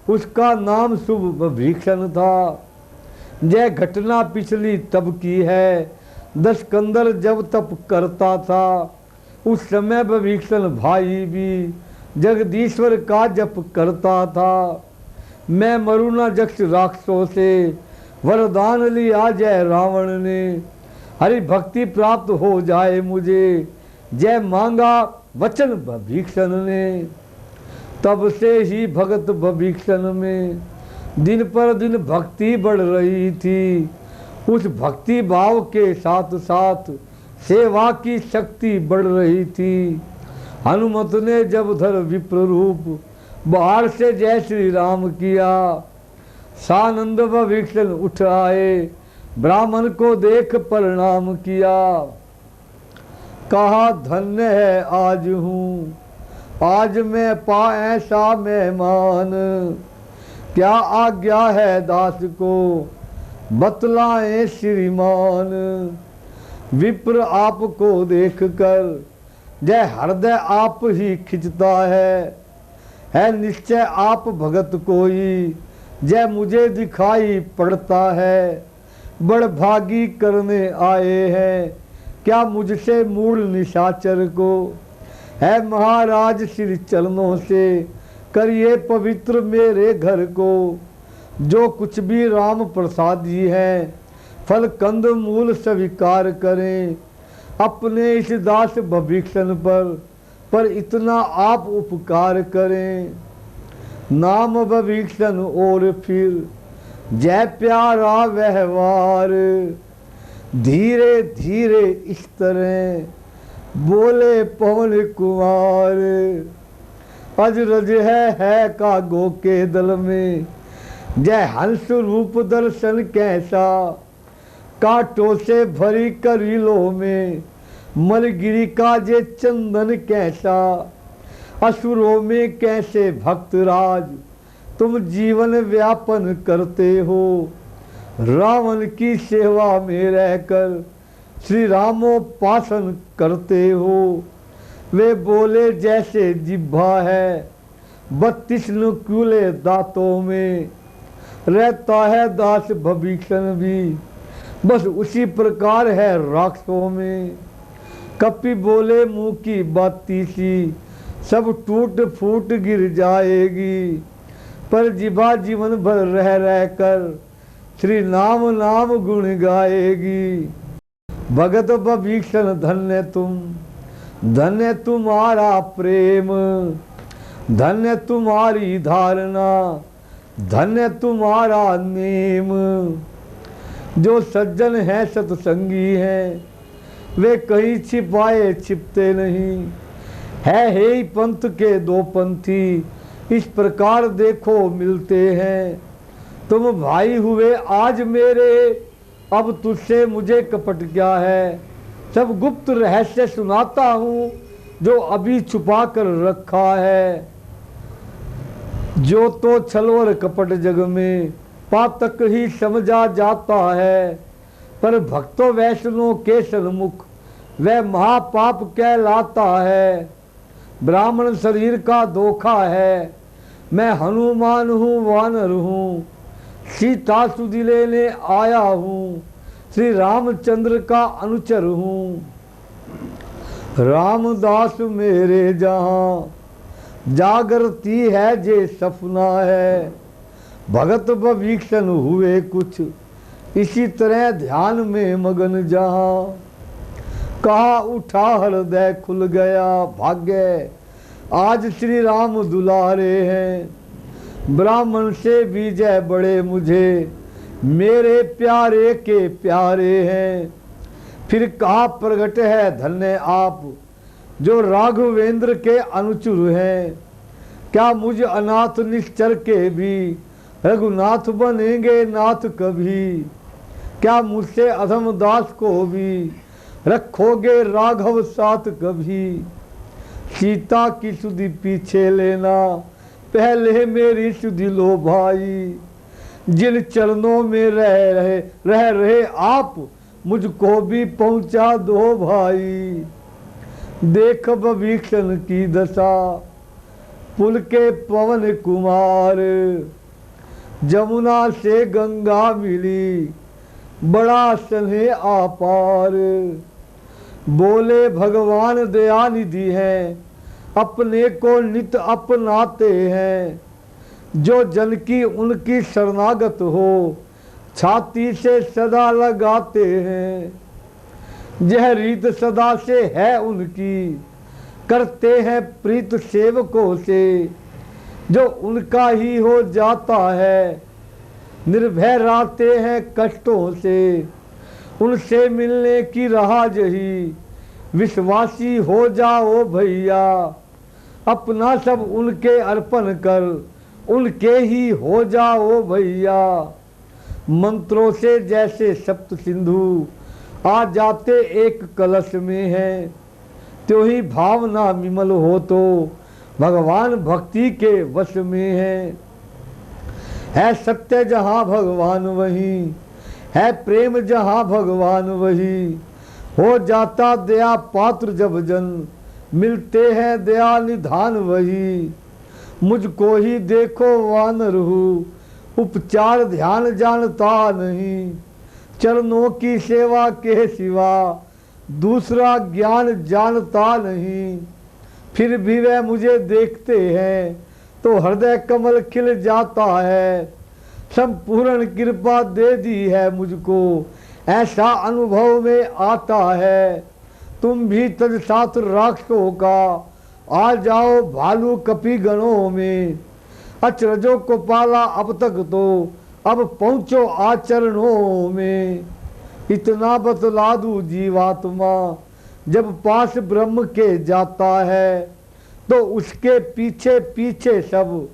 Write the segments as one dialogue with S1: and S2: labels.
S1: उसका नाम शुभ भीषण था। यह घटना पिछली तब की है, दशकंदर जब तप करता था। उस समय भीषण भाई भी जगदीश्वर का जप करता था। मैं मरू न जक्ष राक्षसों से, वरदान लिया जय रावण ने। हरि भक्ति प्राप्त हो जाए मुझे, जय मांगा वचन भीषण ने। तब से ही भगत भीषण में दिन पर दिन भक्ति बढ़ रही थी। उस भक्ति भाव के साथ साथ सेवा की शक्ति बढ़ रही थी। हनुमत ने जब धर विप्र रूप, बाहर से जय श्री राम किया। सानंद भीषण उठ आए, ब्राह्मण को देख प्रणाम किया। कहा धन्य है आज हूँ, आज मैं पा ऐसा मेहमान। क्या आज्ञा है दास को, बतलाएं श्रीमान। विप्र आपको देखकर जय हृदय आप ही खिंचता है निश्चय आप भगत कोई, जय मुझे दिखाई पड़ता है। बड़ भागी करने आए हैं क्या मुझसे मूल निशाचर को। है महाराज श्री चरणों से करिए पवित्र मेरे घर को। जो कुछ भी राम प्रसादी है, फल कंद मूल स्वीकार करें। अपने इस दास भीषण पर इतना आप उपकार करें। नाम भीषण और फिर जय प्यारा व्यवहार। धीरे धीरे इस तरह बोले पवन कुमार। अजरज है का गो के दल में, जय हंस रूप दर्शन कैसा। कांटों से भरी करीलों में मलगिरी का जे चंदन कैसा। असुरों में कैसे भक्तराज तुम जीवन व्यापन करते हो। रावण की सेवा में रहकर श्री रामोपासन करते हो। वे बोले जैसे जिह्वा है 32 नुकीले दांतों में। रहता है दास भीषण भी बस उसी प्रकार है राक्षसों में। कपि बोले मुंह की बाती सी, सब टूट फूट गिर जाएगी। पर जिभा जीवन भर रह रहकर श्री नाम नाम गुण गाएगी। भगत भीषण धन्य तुम, धन्य तुम्हारा प्रेम। धन्य तुम्हारी धारणा, धन्य तुम्हारा नेम। जो सज्जन है सत्संगी हैं, वे कहीं छिपाए छिपते नहीं। है ही पंथ के दो पंथी, इस प्रकार देखो मिलते हैं। तुम भाई हुए आज मेरे, अब तुझसे मुझे कपट क्या है। सब गुप्त रहस्य सुनाता हूँ जो अभी छुपा कर रखा है। जो तो छल और कपट जग में पातक ही समझा जाता है। पर भक्तों वैष्णव के सन्मुख वह महापाप कहलाता है। ब्राह्मण शरीर का धोखा है, मैं हनुमान हूँ वानर हूँ। सीता सुधि लेने आया हूँ, श्री रामचंद्र का अनुचर हूँ। रामदास मेरे जहाँ जागरती है जे सपना है। भगत भीषण हुए कुछ इसी तरह ध्यान में मगन जहाँ। कहा उठा हृदय खुल गया भाग्य, आज श्री राम दुलारे हैं। ब्राह्मण से भी जय बड़े मुझे, मेरे प्यारे के प्यारे हैं। फिर कहा प्रगट है धन्य आप, जो राघवेंद्र के अनुचर हैं। क्या मुझ अनाथ निश्चर के भी रघुनाथ बनेंगे नाथ कभी। क्या मुझसे अधम दास को भी रखोगे राघव साथ कभी। सीता की सुधि पीछे लेना, पहले मेरी सुधि लो भाई। जिन चरणों में रह रहे आप, मुझको भी पहुंचा दो भाई। देख भीषण की दशा, पुल के पवन कुमार। जमुना से गंगा मिली बड़ा स्नेह आपार। बोले भगवान दया निधि है अपने को नित अपनाते हैं। जो जन की उनकी शरणागत हो छाती से सदा लगाते हैं। यह रीत सदा से है उनकी करते हैं प्रीत सेवकों से। जो उनका ही हो जाता है निर्भय रहते हैं कष्टों से। उनसे मिलने की राह यही विश्वासी हो जाओ भैया। अपना सब उनके अर्पण कर उनके ही हो जाओ भैया। मंत्रों से जैसे सप्त सिंधु आ जाते एक कलश में है। त्यों ही भावना विमल हो तो भगवान भक्ति के वश में है सत्य जहाँ भगवान वही है प्रेम जहाँ भगवान वही। हो जाता दया पात्र जब जन मिलते हैं दया निधान वही। मुझको ही देखो वानर हूँ उपचार ध्यान जानता नहीं। चरणों की सेवा के सिवा दूसरा ज्ञान जानता नहीं। फिर भी वह मुझे देखते हैं तो हृदय कमल खिल जाता है। संपूर्ण कृपा दे दी है मुझको ऐसा अनुभव में आता है। तुम भी तज साथ राक्षसों का आ जाओ भालू कपि गणों में। अचरजों को पाला अब तक तो अब पहुँचो आचरणों में। इतना बतला दूं जीवात्मा जब पास ब्रह्म के जाता है तो उसके पीछे पीछे सब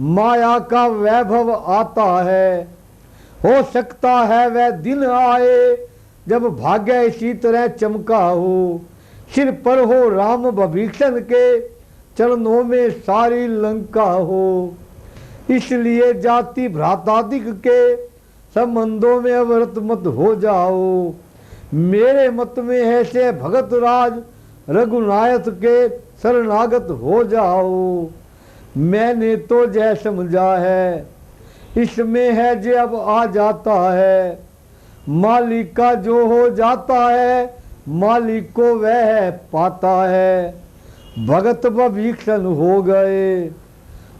S1: माया का वैभव आता है। हो सकता है वह दिन आए जब भाग्य इसी तरह चमका हो। सिर पर हो राम भविष्ण के चरणों में सारी लंका हो। इसलिए जाति भ्रातादिक के संबंधों में अवरत मत हो जाओ। मेरे मत में है से भगत राज रघुनायक के शरणागत हो जाओ। मैंने तो जय समझा है इसमें है जे अब आ जाता है। मालिक का जो हो जाता है मालिक को वह पाता है। भगत भीषण हो गए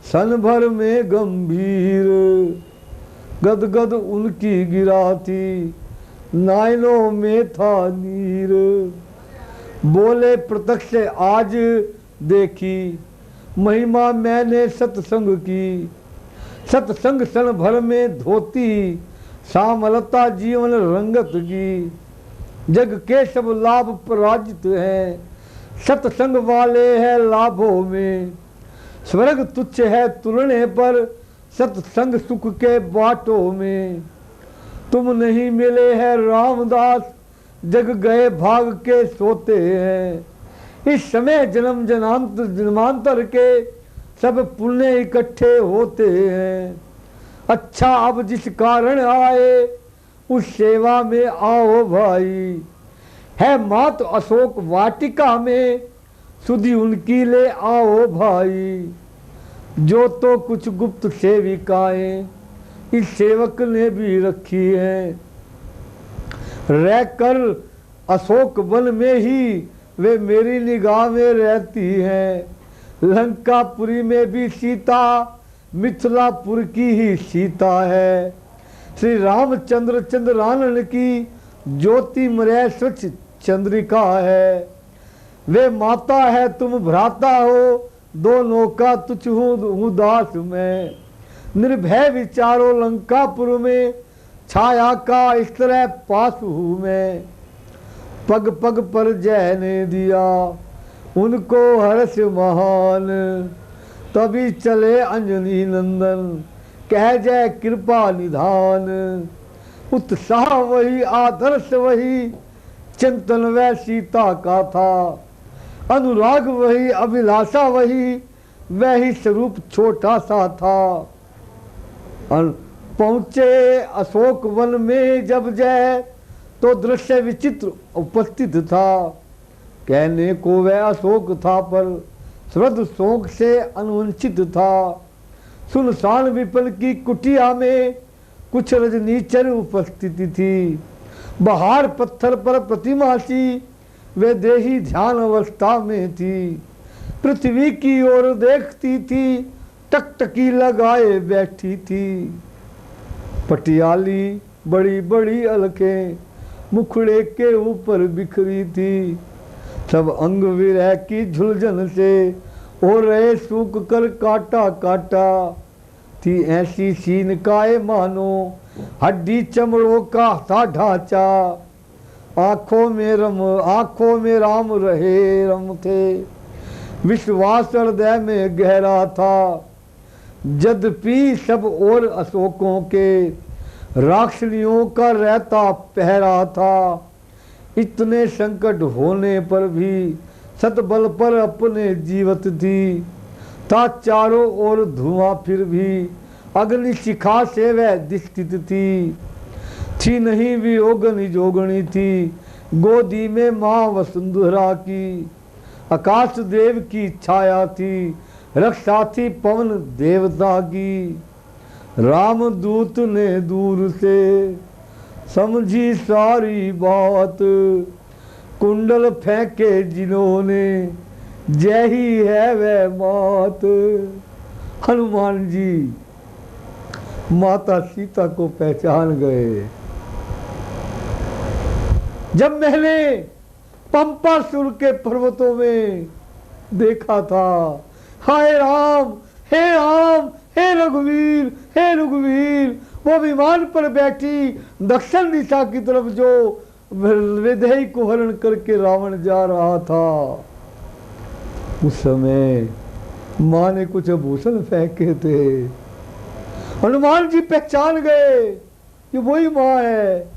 S1: सन भर में गंभीर। गदगद उनकी गिरा थी नायनों में था नीर। बोले प्रत्यक्ष आज देखी महिमा मैंने सत्संग की। सत्संग क्षण भर में धोती श्यामलता जीवन रंगत की। जग के सब लाभ पराजित हैं सत्संग वाले हैं लाभों में। स्वर्ग तुच्छ है तुलने पर सत्संग सुख के बाटों में। तुम नहीं मिले हैं रामदास जग गए भाग के सोते हैं। इस समय जन्म जन्मांतर के सब पुण्य इकट्ठे होते हैं। अच्छा अब जिस कारण आए उस सेवा में आओ भाई। है मात अशोक वाटिका में सुधि उनकी ले आओ भाई। जो तो कुछ गुप्त सेविकाएं इस सेवक ने भी रखी है। रहकर अशोक वन में ही वे मेरी निगाह में रहती हैं। लंकापुरी में भी सीता मिथिलापुर की ही सीता है। श्री रामचंद्र चंद्रानन की ज्योतिमय स्वच्छ चंद्रिका है। वे माता है तुम भ्राता हो दोनों का तुच्छ हूँ दास मैं। निर्भय विचारो लंकापुर में छाया का इस तरह पास हूँ मैं। पग पग पर जय ने दिया उनको हर्ष महान। तभी चले अंजनी नंदन कह जय कृपा निधान। उत्साह वही आदर्श वही चिंतन वह सीता का था। अनुराग वही अभिलाषा वही वही स्वरूप छोटा सा था। पहुँचे अशोक वन में जब जय तो दृश्य विचित्र उपस्थित था। कहने को वह अशोक था पर श्रद्ध शोक से अनुवंचित था। सुनसान विपल की कुटिया में कुछ रजनीचर उपस्थिति थी। बहार पत्थर पर प्रतिमा सी वे देही ध्यान अवस्था में थी। पृथ्वी की ओर देखती थी, टकटकी लगाए बैठी थी। पटियाली बड़ी बड़ी अलखें मुखड़े के ऊपर बिखरी थी। सब अंग विरह की झुलझन से हो रहे सूख कर काटा काटा। थी ऐसी सीन काय मानो हड्डी चमड़ों का था ढांचा। आंखों में राम रहे रम थे, विश्वास हृदय में गहरा था। यद्यपि सब और अशोकों के राक्षसियों का रहता पहरा था। इतने संकट होने पर भी सतबल पर अपने जीवित थी। था चारों ओर धुआं फिर भी अग्नि शिखा से वह दिष्टित थी नहीं वियोगनी जोगनी थी। गोदी में माँ वसुंधरा की आकाश देव की छाया थी। रक्षा थी पवन देवता की। रामदूत ने दूर से समझी सारी बात। कुंडल फेंके जिन्होंने जय ही है वह मात। हनुमान जी माता सीता को पहचान गए। जब मैंने पंपासुर के पर्वतों में देखा था, हाय राम हे राम हे रघुवीर हे रघुवीर, वो विमान पर बैठी दक्षिण दिशा की तरफ जो वैदेही को हरण करके रावण जा रहा था, उस समय माँ ने कुछ आभूषण फेंके थे। हनुमान जी पहचान गए कि वही माँ है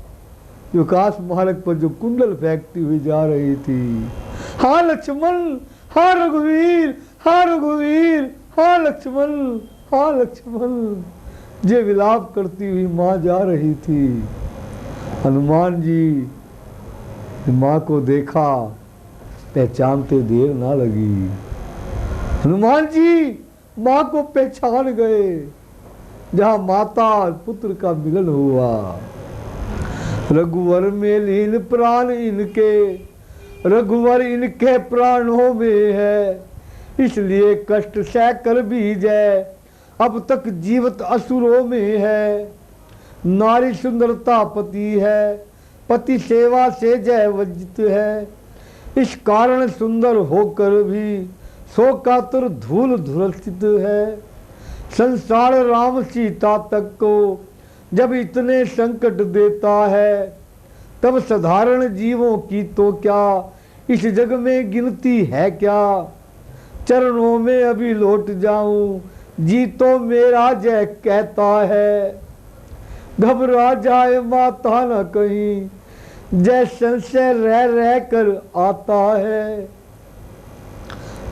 S1: जो काश मार्ग पर जो कुंडल फेंकती हुई जा रही थी। हाँ लक्ष्मण, हाँ रघुवीर, हाँ रघुवीर, हाँ लक्ष्मण, हाँ लक्ष्मण, जे विलाप करती हुई माँ जा रही थी। हनुमान जी माँ को देखा, पहचानते देर ना लगी। हनुमान जी माँ को पहचान गए। जहाँ माता और पुत्र का मिलन हुआ। रघुवर में लीन प्राण इनके, रघुवर इनके प्राणों में है, इसलिए कष्ट सह कर भी जय अब तक जीवित असुरों में है। नारी सुंदरता पति है, पति सेवा से जय वंचित है, इस कारण सुंदर होकर भी शोकातुर धूल धुलसित है। संसार राम सीता तक को जब इतने संकट देता है, तब साधारण जीवों की तो क्या इस जग में गिनती है क्या। चरणों में अभी लौट जाऊं जी तो मेरा जय कहता है। घबरा जाए माता न कहीं, जय संशय रह रह कर आता है।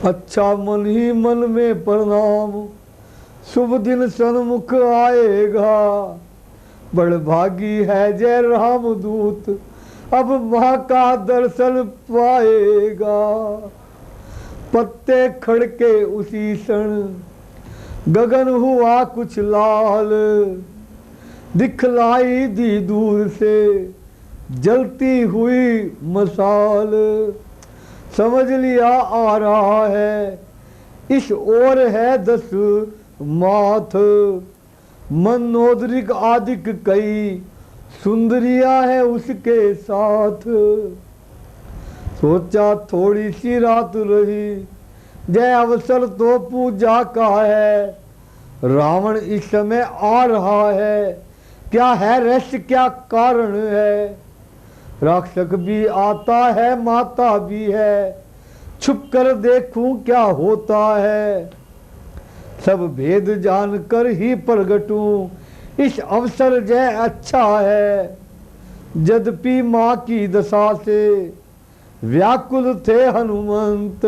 S1: अच्छा मन ही मन में प्रणाम, शुभ दिन सन्मुख आएगा। बड़भागी है जय रामदूत, अब माँ का दर्शन पाएगा। पत्ते खड़के उसी क्षण, गगन हुआ कुछ लाल, दिखलाई दी दूर से जलती हुई मसाल। समझ लिया आ रहा है इस ओर है 10 माथ, मनोदरिक आदिक कई सुंदरियां है उसके साथ। सोचा थोड़ी सी रात रही, जय अवसर तो पूजा का है। रावण इस समय आ रहा है, क्या है रहस्य क्या कारण है। राक्षस भी आता है माता भी है, छुप कर देखूं क्या होता है। सब भेद जानकर ही प्रगटूं, इस अवसर जय अच्छा है। यद्यपि माँ की दशा से व्याकुल थे हनुमंत,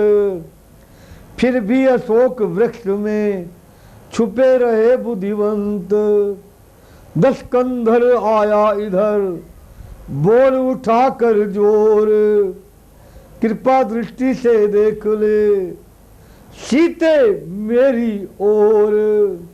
S1: फिर भी अशोक वृक्ष में छुपे रहे बुद्धिवंत। 10 कंधर आया इधर, बोल उठा कर जोर, कृपा दृष्टि से देख ले सीते मेरी ओर।